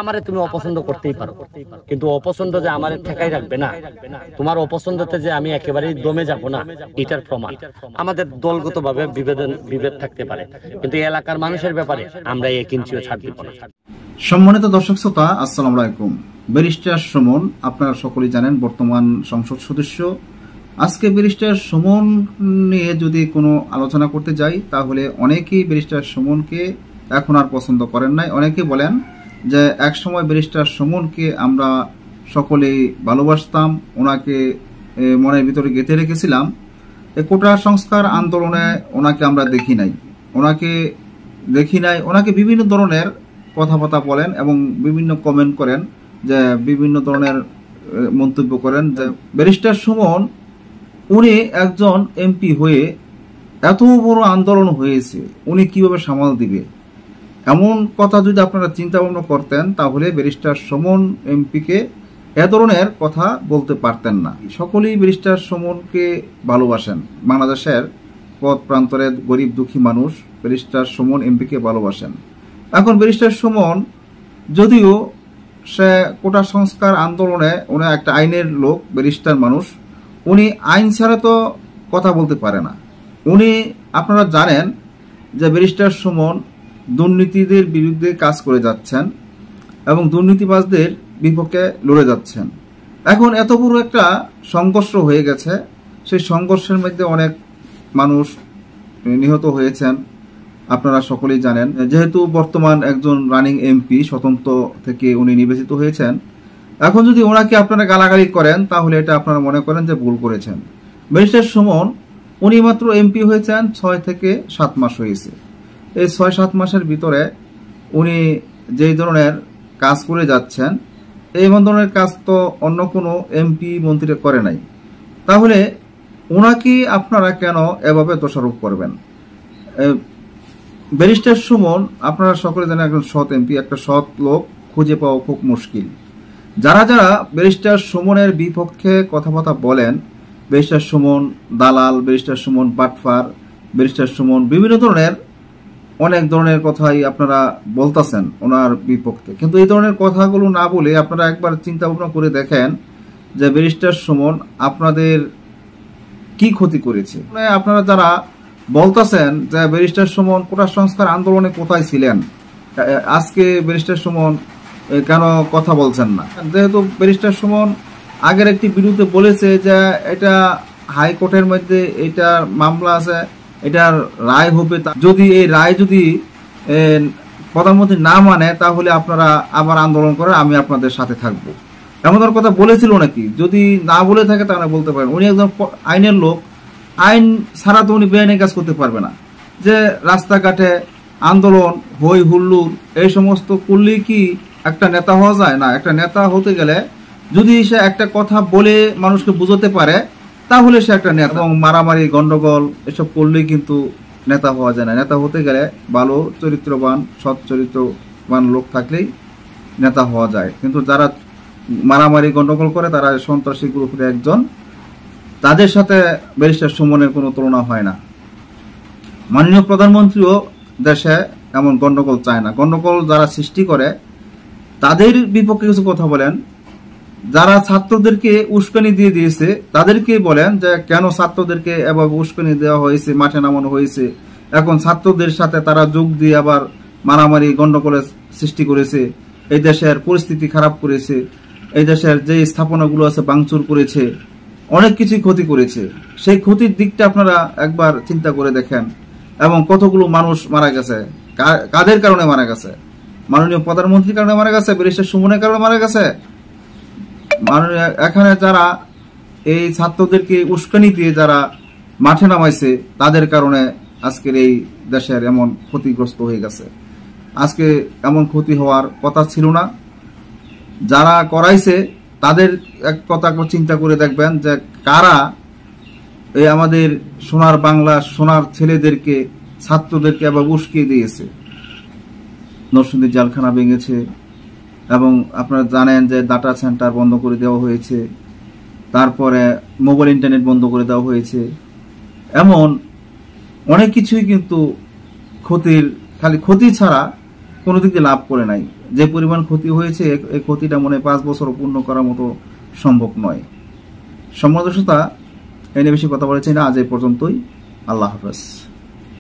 আমারে তুমি অপছন্দ করতেই পারো, কিন্তু অপছন্দ যে আমার ঠেকাই রাখবে না, তোমার অপছন্দতে যে আমি একেবারেই দমে যাব না, এটার প্রমাণ। আমাদের দলগতভাবে বিভেদ থাকতে পারে, কিন্তু এলাকার মানুষের ব্যাপারে আমরা এক ইঞ্চিও ছাড় দিব না। সম্মানিত দর্শক শ্রোতা, আসসালামু আলাইকুম। ব্যারিস্টার সুমন, আপনারা সকলেই জানেন, বর্তমান সংসদ সদস্য। আজকে ব্যারিস্টার সুমন নিয়ে যদি কোনো আলোচনা করতে যাই, তাহলে অনেকেই ব্যারিস্টার সুমনকে এখন আর পছন্দ করেন নাই। অনেকে বলেন যে একসময় ব্যারিস্টার সুমনকে আমরা সকলেই ভালোবাসতাম, ওনাকে মনের ভিতরে গেঁথে রেখেছিলাম। কোটা সংস্কার আন্দোলনে ওনাকে আমরা দেখি নাই, ওনাকে বিভিন্ন ধরনের কথাবার্তা বলেন এবং বিভিন্ন কমেন্ট করেন, যে বিভিন্ন ধরনের মন্তব্য করেন যে ব্যারিস্টার সুমন উনি একজন এমপি হয়ে এত বড় আন্দোলন হয়েছে, উনি কিভাবে সামাল দিবে। এমন কথা যদি আপনারা চিন্তা ভাবনা করতেন, তাহলে ব্যারিস্টার সুমন এমপিকে এ ধরনের কথা বলতে পারতেন না। সকলেই ব্যারিস্টার সুমনকে ভালোবাসেন। বাংলাদেশের পথ প্রান্তরের গরিব দুঃখী মানুষ ব্যারিস্টার সুমন এমপিকে ভালোবাসেন। এখন ব্যারিস্টার সুমন, যদিও সে কোটা সংস্কার আন্দোলনে, উনি একটা আইনের লোক, ব্যারিস্টার মানুষ, উনি আইন ছাড়া তো কথা বলতে পারে না। আপনারা জানেন যে ব্যারিস্টার সুমন দুর্নীতিদের বিরুদ্ধে কাজ করে যাচ্ছেন এবং দুর্নীতিবাজদের বিপক্ষে লড়ে যাচ্ছেন। এখন এত বড় একটা সংঘর্ষ হয়ে গেছে, সেই সংঘর্ষের মধ্যে অনেক মানুষ নিহত হয়েছেন, আপনারা সকলেই জানেন। যেহেতু বর্তমান একজন রানিং এমপি, স্বতন্ত্র থেকে উনি নির্বাচিত হয়েছেন, এখন যদি ওনাকে আপনারা গালাগালি করেন, তাহলে এটা আপনারা মনে করেন যে ভুল করেছেন। ব্যারিস্টার সুমন উনি মাত্র এমপি হয়েছেন 6 থেকে 7 মাস হয়েছে। এই 6-7 মাসের ভিতরে উনি যেই ধরনের কাজ করে যাচ্ছেন, এই ধরনের কাজ তো অন্য কোনো এমপি মন্ত্রী করে নাই। তাহলে ওনাকে আপনারা কেন এভাবে দোষারোপ করবেন? ব্যারিস্টার সুমন, আপনারা সকলে জানেন, একজন সৎ এমপি, একটা সৎ লোক খুঁজে পাওয়া খুব মুশকিল। যারা ব্যারিস্টার সুমনের বিপক্ষে কথাবার্তা বলেন, ব্যারিস্টার সুমন দালাল, ব্যারিস্টার সুমন বাটফার, ব্যারিস্টার সুমন বিভিন্ন ধরনের অনেক ধরনের কথাই আপনারা বলতেছেন ওনার বিপক্ষে, কিন্তু এই ধরনের কথাগুলো না বলে আপনারা একবার চিন্তা ভাবনা করে দেখেন যে ব্যারিস্টার সুমন আপনাদের কি ক্ষতি করেছে। আপনারা যারা বলতেছেন যে ব্যারিস্টার সুমন কোটা সংস্কার আন্দোলনে কোথায় ছিলেন, আজকে ব্যারিস্টার সুমন কেন কথা বলছেন না? যেহেতু ব্যারিস্টার সুমন আগের একটি ভিডিওতে বলেছে যে এটা হাইকোর্টের মধ্যে এটা মামলা আছে, এটার রায় হবে, যদি এই রায় যদি প্রধানমন্ত্রী না মানে, তাহলে আপনারা আবার আন্দোলন করেন, আমি আপনাদের সাথে থাকবো, এমন কথা বলেছিল নাকি? যদি না বলে থাকে তাহলে বলতে পারেন। উনি একজন আইনের লোক, আইন ছাড়া তো উনি বেআইনি কাজ করতে পারবে না। যে রাস্তাঘাটে আন্দোলন, হই হুল্লুর, এই সমস্ত করলেই কি একটা নেতা হওয়া যায়? না, একটা নেতা হতে গেলে যদি সে একটা কথা বলে মানুষকে বুঝাতে পারে, তাহলে সে একটা নেতা। এবং মারামারি, গন্ডগোল এসব করলেই কিন্তু নেতা হওয়া যায় না। নেতা হতে গেলে ভালো চরিত্রবান, সৎ চরিত্রবান লোক থাকলেই নেতা হওয়া যায়। কিন্তু যারা মারামারি গন্ডগোল করে, তারা সন্ত্রাসী গ্রুপের একজন, তাদের সাথে ব্যারিস্টার সুমনের কোনো তুলনা হয় না। মাননীয় প্রধানমন্ত্রীও দেশে এমন গন্ডগোল চায় না। গন্ডগোল যারা সৃষ্টি করে তাদের বিপক্ষে কিছু কথা বলেন। যারা ছাত্রদেরকে উস্কানি দিয়ে দিয়েছে, তাদেরকে বলেন যে কেন ছাত্রদেরকে এভাবে উস্কানি দেওয়া হয়েছে, মাঠে নামানো হয়েছে। এখন ছাত্রদের সাথে তারা যোগ দিয়ে আবার মারামারি গন্ডগোলের সৃষ্টি করেছে, এই দেশের পরিস্থিতি খারাপ করেছে, এই দেশের যে স্থাপনাগুলো আছে ভাঙচুর করেছে, অনেক কিছুই ক্ষতি করেছে। সেই ক্ষতির দিকটা আপনারা একবার চিন্তা করে দেখেন। এবং কতগুলো মানুষ মারা গেছে, কাদের কারণে মারা গেছে? মাননীয় প্রধানমন্ত্রীর কারণে মারা গেছে, ব্যারিস্টার সুমনের কারণে মারা গেছে। এখানে যারা এই ছাত্রদেরকে উস্কানি দিয়ে যারা মাঠে নামাইছে, তাদের কারণে আজকের এই দেশের এমন ক্ষতিগ্রস্ত হয়ে গেছে। আজকে এমন ক্ষতি হওয়ার কথা ছিল না। যারা করাইছে তাদের এক কথা চিন্তা করে দেখবেন যে কারা এই আমাদের সোনার বাংলা, সোনার ছেলেদেরকে, ছাত্রদেরকে আবার উস্কিয়ে দিয়েছে। নরসিংদী জেলখানা ভেঙেছে এবং আপনারা জানেন যে ডাটা সেন্টার বন্ধ করে দেওয়া হয়েছে, তারপরে মোবাইল ইন্টারনেট বন্ধ করে দেওয়া হয়েছে। এমন অনেক কিছুই কিন্তু ক্ষতির, খালি ক্ষতি ছাড়া কোনো দিক দিয়ে লাভ করে নাই। যে পরিমাণ ক্ষতি হয়েছে এই ক্ষতিটা মনে 5 বছর পূর্ণ করার মতো সম্ভব নয়। সম্মানিত শ্রোতা, এ নিয়ে বেশি কথা বলেছি না, আজ এই পর্যন্তই। আল্লাহ হাফেজ।